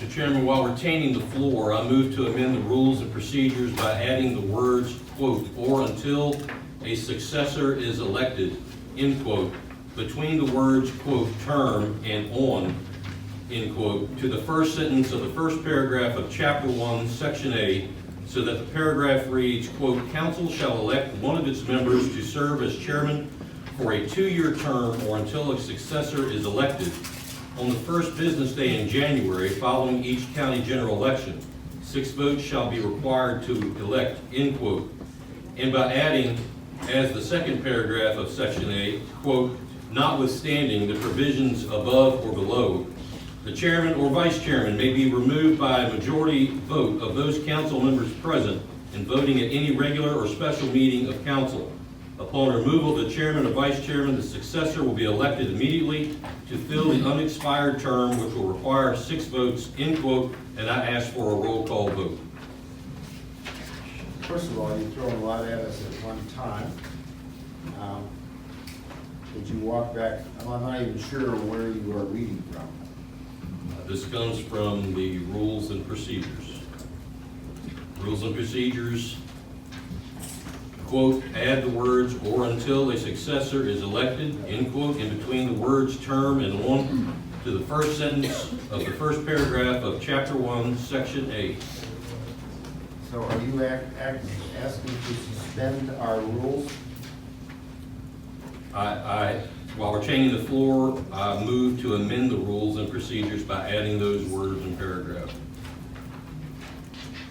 Mr. Chairman, while retaining the floor, I move to amend the rules and procedures by adding the words, quote, "or until a successor is elected," end quote, between the words, quote, "term" and "on," end quote, to the first sentence of the first paragraph of Chapter 1, Section A, so that the paragraph reads, quote, "Council shall elect one of its members to serve as chairman for a 2-year term or until a successor is elected on the first business day in January following each county general election. 6 votes shall be required to elect," end quote. And by adding, as the second paragraph of Section A, quote, "notwithstanding the provisions above or below, the chairman or vice chairman may be removed by a majority vote of those council members present and voting at any regular or special meeting of council. Upon removal of the chairman or vice chairman, the successor will be elected immediately to fill the unexpired term, which will require 6 votes," end quote, and I ask for a roll call vote. First of all, you've thrown a lot at us at one time. Would you walk back? I'm not even sure where you are reading from. This comes from the rules and procedures. Rules and procedures, quote, "add the words 'or until a successor is elected,' end quote, in between the words 'term' and 'on' to the first sentence of the first paragraph of Chapter 1, Section A." So are you asking to suspend our rules? While retaining the floor, I move to amend the rules and procedures by adding those words and paragraphs.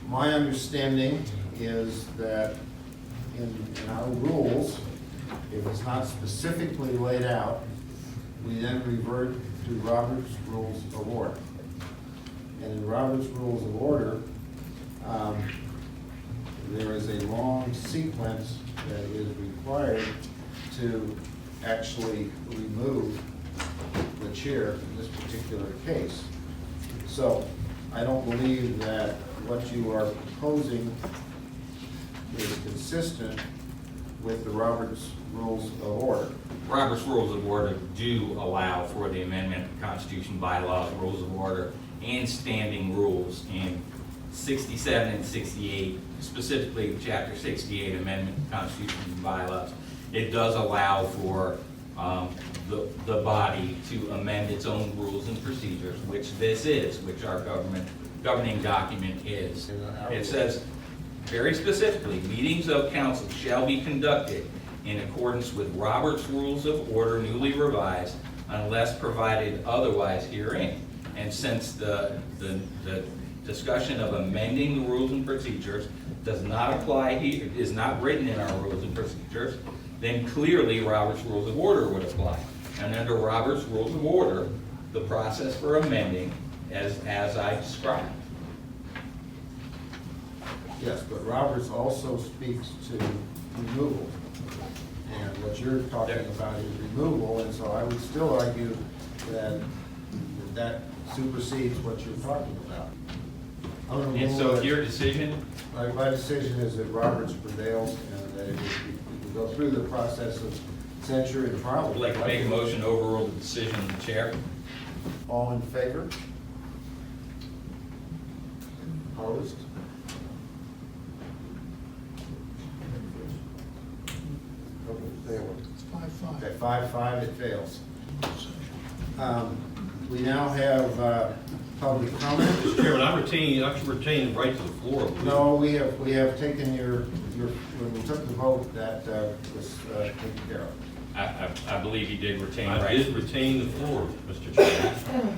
My understanding is that in our rules, if it's not specifically laid out, we then revert to Robert's Rules of Order. And in Robert's Rules of Order, there is a long sequence that is required to actually remove the chair in this particular case. So I don't believe that what you are proposing is consistent with the Robert's Rules of Order. Robert's Rules of Order do allow for the amendment of Constitution, bylaws, rules of order, and standing rules in 67 and 68, specifically Chapter 68, Amendment of Constitution and bylaws. It does allow for the body to amend its own rules and procedures, which this is, which our governing document is. It says very specifically, meetings of council shall be conducted in accordance with Robert's Rules of Order newly revised unless provided otherwise herein. And since the discussion of amending the rules and procedures does not apply here, is not written in our rules and procedures, then clearly Robert's Rules of Order would apply. And under Robert's Rules of Order, the process for amending as I described. Yes, but Roberts also speaks to removal. And what you're talking about is removal, and so I would still argue that supersedes what you're talking about. And so your decision? My decision is that Roberts prevails and that we can go through the process of censure and trial. Would like to make a motion to overrule the decision of the chair. All in favor? Opposed? It's 5-5. Okay, 5-5, it fails. We now have public comment. Mr. Chairman, I should retain the right to the floor. I believe. No, we have taken your, when we took the vote, that was taken care of. I believe he did retain I rights. did retain the floor, Mr. Chairman.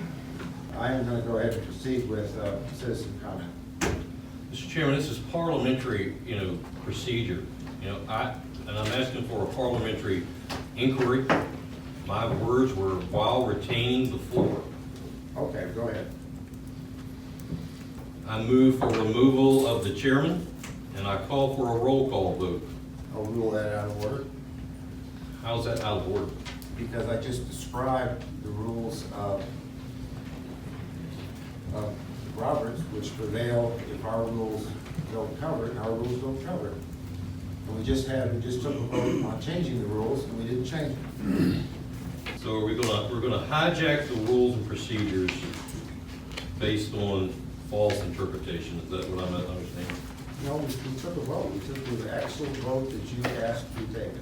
I am going to go ahead and proceed with citizen comment. Mr. Chairman, this is parliamentary, procedure. And I'm asking for a parliamentary inquiry. My words were while retaining the floor. Okay, go ahead. I move for removal of the chairman, and I call for a roll call vote. I'll rule that out of order How's that out of order? because I just described the rules of Roberts, which prevail if our rules don't cover it, and our rules don't cover it. And we just took a vote on changing the rules, and we didn't change them. So we're gonna hijack the rules and procedures based on false interpretation. Is that what I'm understanding? No, we took a vote. We took the actual vote that you asked to be taken.